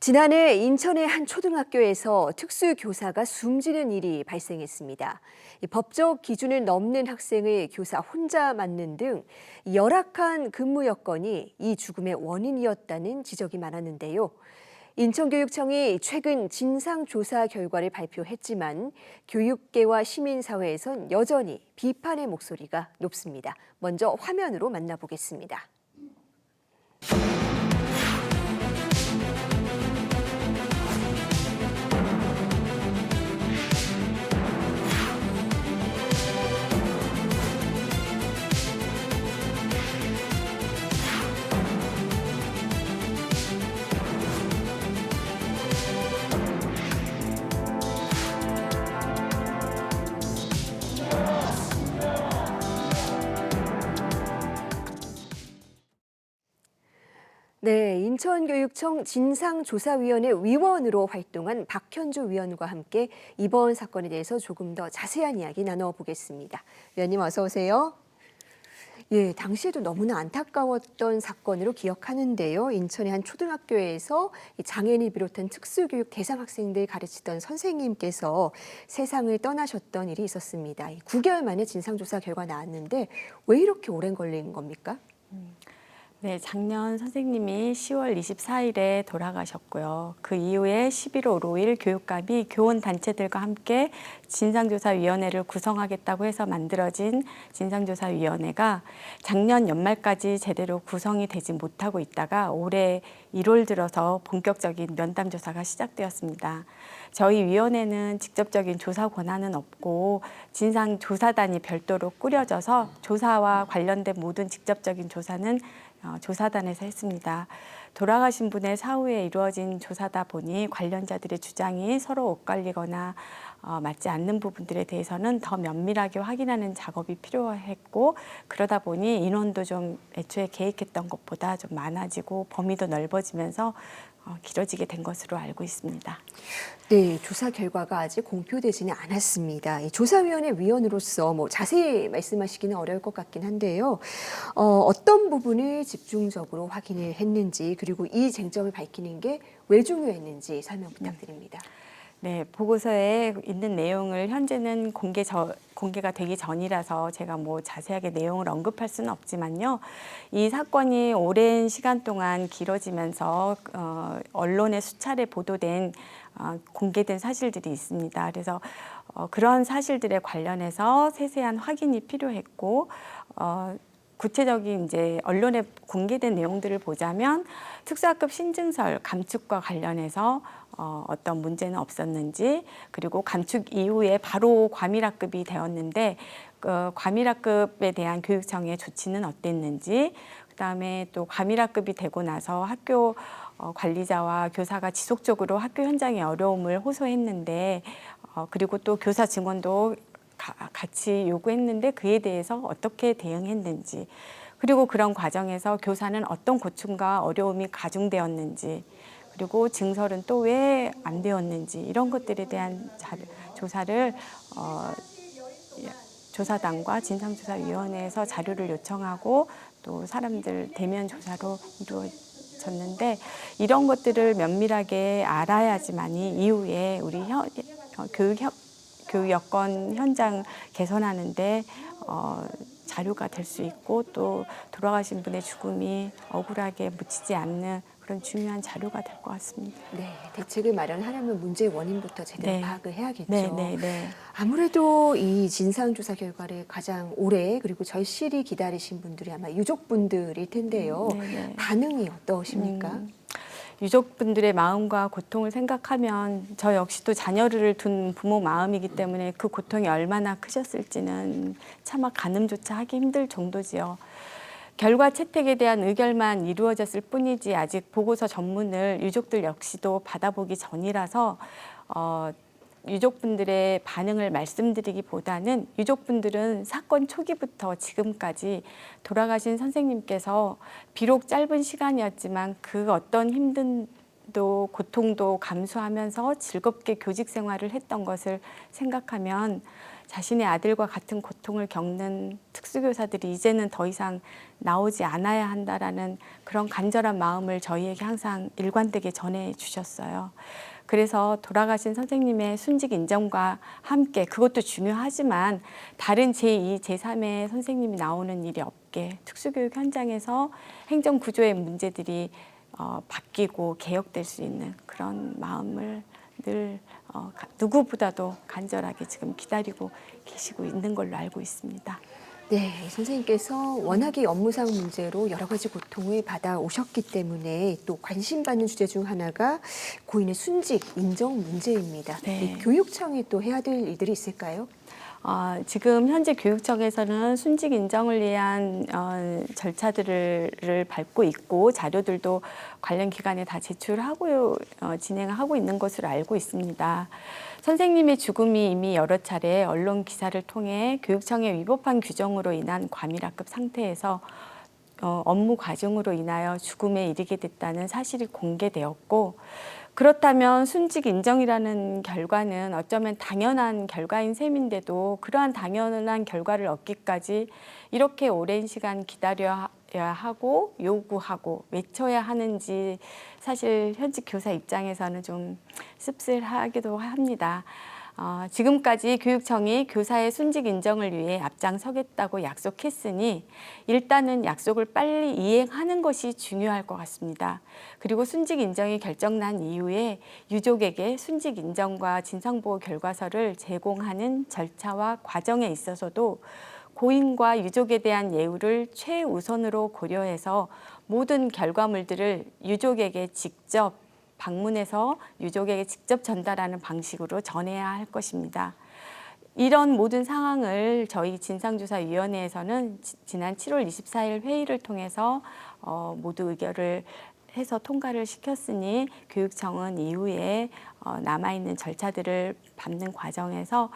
지난해 인천의 한 초등학교에서 특수교사가 숨지는 일이 발생했습니다. 이 법적 기준을 넘는 학생을 교사 혼자 맡는 등 열악한 근무 여건이 이 죽음의 원인이었다는 지적이 많았는데요. 인천교육청이 최근 진상조사 결과를 발표했지만 교육계와 시민사회에선 여전히 비판의 목소리가 높습니다. 먼저 화면으로 만나보겠습니다. 네, 인천교육청 진상조사위원회 위원으로 활동한 박현주 위원과 함께 이번 사건에 대해서 조금 더 자세한 이야기 나눠보겠습니다. 위원님 어서 오세요. 예, 당시에도 너무나 안타까웠던 사건으로 기억하는데요. 인천의 한 초등학교에서 장애인을 비롯한 특수교육 대상 학생들 가르치던 선생님께서 세상을 떠나셨던 일이 있었습니다. 9개월 만에 진상조사 결과 나왔는데 왜 이렇게 오래 걸린 겁니까? 네, 작년 선생님이 10월 24일에 돌아가셨고요. 그 이후에 11월 5일 교육감이 교원단체들과 함께 진상조사위원회를 구성하겠다고 해서 만들어진 진상조사위원회가 작년 연말까지 제대로 구성이 되지 못하고 있다가 올해 1월 들어서 본격적인 면담조사가 시작되었습니다. 저희 위원회는 직접적인 조사 권한은 없고 진상조사단이 별도로 꾸려져서 조사와 관련된 모든 직접적인 조사는 조사단에서 했습니다. 돌아가신 분의 사후에 이루어진 조사다 보니 관련자들의 주장이 서로 엇갈리거나 맞지 않는 부분들에 대해서는 더 면밀하게 확인하는 작업이 필요했고, 그러다 보니 인원도 좀 애초에 계획했던 것보다 좀 많아지고 범위도 넓어지면서 길어지게 된 것으로 알고 있습니다. 네, 조사 결과가 아직 공표되지는 않았습니다. 이 조사위원회 위원으로서 자세히 말씀하시기는 어려울 것 같긴 한데요. 어떤 부분을 집중적으로 확인을 했는지, 그리고 이 쟁점을 밝히는 게 왜 중요했는지 설명 부탁드립니다. 네, 보고서에 있는 내용을 현재는 공개가 되기 전이라서 제가 자세하게 내용을 언급할 수는 없지만요. 이 사건이 오랜 시간 동안 길어지면서 언론에 수차례 보도된 공개된 사실들이 있습니다. 그래서 그런 사실들에 관련해서 세세한 확인이 필요했고, 구체적인 이제 언론에 공개된 내용들을 보자면 특수학급 신증설 감축과 관련해서 어떤 문제는 없었는지, 그리고 감축 이후에 바로 과밀학급이 되었는데 과밀학급에 대한 교육청의 조치는 어땠는지, 그다음에 또 과밀학급이 되고 나서 학교 관리자와 교사가 지속적으로 학교 현장의 어려움을 호소했는데 그리고 또 교사 증언도 같이 요구했는데 그에 대해서 어떻게 대응했는지, 그리고 그런 과정에서 교사는 어떤 고충과 어려움이 가중되었는지, 그리고 증설은 또 왜 안 되었는지, 이런 것들에 대한 조사를 조사단과 진상조사위원회에서 자료를 요청하고 또 사람들 대면 조사로 이루어졌는데, 이런 것들을 면밀하게 알아야지만이 이후에 우리 교육 여건 현장 개선하는데 자료가 될 수 있고, 또 돌아가신 분의 죽음이 억울하게 묻히지 않는 그런 중요한 자료가 될 것 같습니다. 네, 대책을 마련하려면 문제의 원인부터 제대로 파악을 해야겠죠. 네. 아무래도 이 진상조사 결과를 가장 오래 그리고 절실히 기다리신 분들이 아마 유족분들일 텐데요. 반응이 어떠십니까? 유족분들의 마음과 고통을 생각하면 저 역시도 자녀를 둔 부모 마음이기 때문에 그 고통이 얼마나 크셨을지는 차마 가늠조차 하기 힘들 정도지요. 결과 채택에 대한 의결만 이루어졌을 뿐이지 아직 보고서 전문을 유족들 역시도 받아보기 전이라서 유족분들의 반응을 말씀드리기보다는, 유족분들은 사건 초기부터 지금까지 돌아가신 선생님께서 비록 짧은 시간이었지만 그 어떤 힘든도 고통도 감수하면서 즐겁게 교직 생활을 했던 것을 생각하면 자신의 아들과 같은 고통을 겪는 특수교사들이 이제는 더 이상 나오지 않아야 한다라는 그런 간절한 마음을 저희에게 항상 일관되게 전해주셨어요. 그래서 돌아가신 선생님의 순직 인정과 함께 그것도 중요하지만 다른 제2, 제3의 선생님이 나오는 일이 없게 특수교육 현장에서 행정구조의 문제들이 바뀌고 개혁될 수 있는 그런 마음을 늘 누구보다도 간절하게 지금 기다리고 계시고 있는 걸로 알고 있습니다. 네, 선생님께서 워낙에 업무상 문제로 여러 가지 고통을 받아오셨기 때문에 또 관심받는 주제 중 하나가 고인의 순직 인정 문제입니다. 네. 이 교육청이 또 해야 될 일들이 있을까요? 지금 현재 교육청에서는 순직 인정을 위한 절차들을 밟고 있고 자료들도 관련 기관에 다 제출하고 진행하고 있는 것으로 알고 있습니다. 선생님의 죽음이 이미 여러 차례 언론 기사를 통해 교육청의 위법한 규정으로 인한 과밀학급 상태에서 업무 과중으로 인하여 죽음에 이르게 됐다는 사실이 공개되었고, 그렇다면 순직 인정이라는 결과는 어쩌면 당연한 결과인 셈인데도 그러한 당연한 결과를 얻기까지 이렇게 오랜 시간 기다려야 하고 요구하고 외쳐야 하는지 사실 현직 교사 입장에서는 좀 씁쓸하기도 합니다. 지금까지 교육청이 교사의 순직 인정을 위해 앞장서겠다고 약속했으니 일단은 약속을 빨리 이행하는 것이 중요할 것 같습니다. 그리고 순직 인정이 결정난 이후에 유족에게 순직 인정과 진상보호 결과서를 제공하는 절차와 과정에 있어서도 고인과 유족에 대한 예우를 최우선으로 고려해서 모든 결과물들을 유족에게 직접 방문해서 유족에게 직접 전달하는 방식으로 전해야 할 것입니다. 이런 모든 상황을 저희 진상조사위원회에서는 지난 7월 24일 회의를 통해서 모두 의결을 해서 통과를 시켰으니 교육청은 이후에 남아있는 절차들을 밟는 과정에서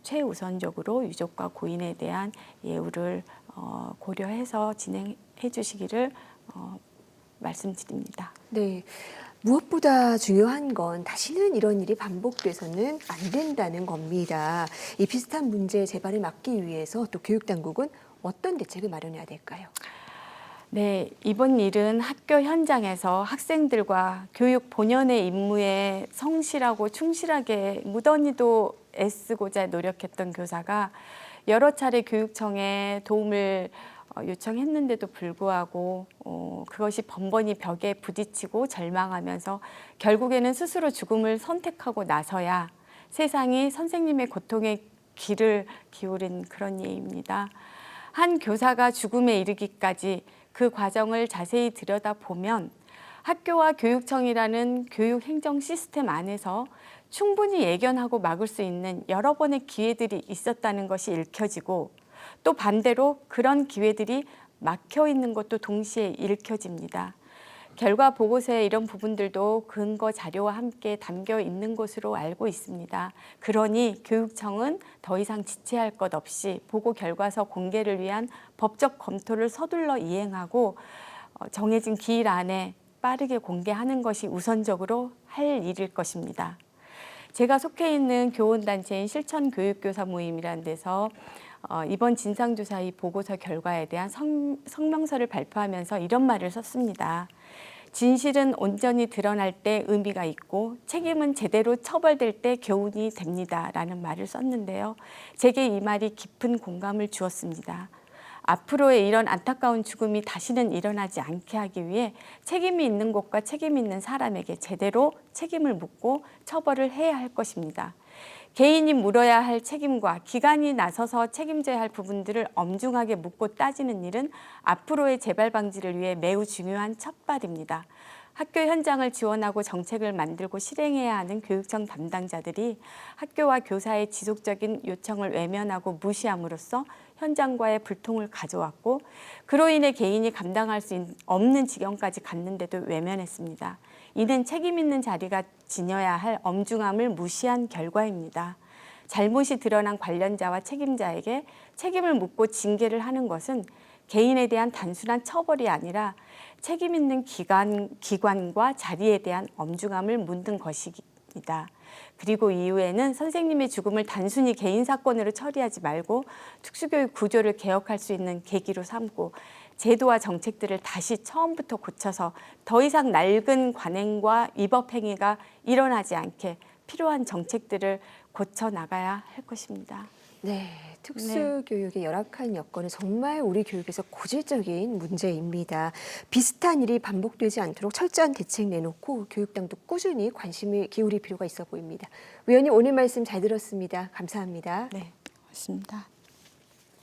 최우선적으로 유족과 고인에 대한 예우를 고려해서 진행해 주시기를 말씀드립니다. 네. 무엇보다 중요한 건 다시는 이런 일이 반복돼서는 안 된다는 겁니다. 이 비슷한 문제 재발을 막기 위해서 또 교육당국은 어떤 대책을 마련해야 될까요? 네, 이번 일은 학교 현장에서 학생들과 교육 본연의 임무에 성실하고 충실하게 무던히도 애쓰고자 노력했던 교사가 여러 차례 교육청에 도움을 요청했는데도 불구하고 그것이 번번이 벽에 부딪히고 절망하면서 결국에는 스스로 죽음을 선택하고 나서야 세상이 선생님의 고통에 귀를 기울인 그런 예입니다. 한 교사가 죽음에 이르기까지 그 과정을 자세히 들여다보면 학교와 교육청이라는 교육 행정 시스템 안에서 충분히 예견하고 막을 수 있는 여러 번의 기회들이 있었다는 것이 읽혀지고, 또 반대로 그런 기회들이 막혀 있는 것도 동시에 읽혀집니다. 결과 보고서에 이런 부분들도 근거 자료와 함께 담겨 있는 것으로 알고 있습니다. 그러니 교육청은 더 이상 지체할 것 없이 보고 결과서 공개를 위한 법적 검토를 서둘러 이행하고 정해진 기일 안에 빠르게 공개하는 것이 우선적으로 할 일일 것입니다. 제가 속해 있는 교원단체인 실천교육교사 모임이라는 데서 이번 진상조사 보고서 결과에 대한 성명서를 발표하면서 이런 말을 썼습니다. 진실은 온전히 드러날 때 의미가 있고 책임은 제대로 처벌될 때 교훈이 됩니다. 라는 말을 썼는데요. 제게 이 말이 깊은 공감을 주었습니다. 앞으로의 이런 안타까운 죽음이 다시는 일어나지 않게 하기 위해 책임이 있는 곳과 책임이 있는 사람에게 제대로 책임을 묻고 처벌을 해야 할 것입니다. 개인이 물어야 할 책임과 기관이 나서서 책임져야 할 부분들을 엄중하게 묻고 따지는 일은 앞으로의 재발 방지를 위해 매우 중요한 첫발입니다. 학교 현장을 지원하고 정책을 만들고 실행해야 하는 교육청 담당자들이 학교와 교사의 지속적인 요청을 외면하고 무시함으로써 현장과의 불통을 가져왔고, 그로 인해 개인이 감당할 수 없는 지경까지 갔는데도 외면했습니다. 이는 책임 있는 자리가 지녀야 할 엄중함을 무시한 결과입니다. 잘못이 드러난 관련자와 책임자에게 책임을 묻고 징계를 하는 것은 개인에 대한 단순한 처벌이 아니라 책임 있는 기관과 자리에 대한 엄중함을 묻는 것이니 있습니다. 그리고 이후에는 선생님의 죽음을 단순히 개인 사건으로 처리하지 말고 특수교육 구조를 개혁할 수 있는 계기로 삼고 제도와 정책들을 다시 처음부터 고쳐서 더 이상 낡은 관행과 위법 행위가 일어나지 않게 필요한 정책들을 고쳐 나가야 할 것입니다. 네, 특수교육의 열악한 여건은 정말 우리 교육에서 고질적인 문제입니다. 비슷한 일이 반복되지 않도록 철저한 대책 내놓고 교육당도 꾸준히 관심을 기울일 필요가 있어 보입니다. 위원님 오늘 말씀 잘 들었습니다. 감사합니다. 네, 고맙습니다.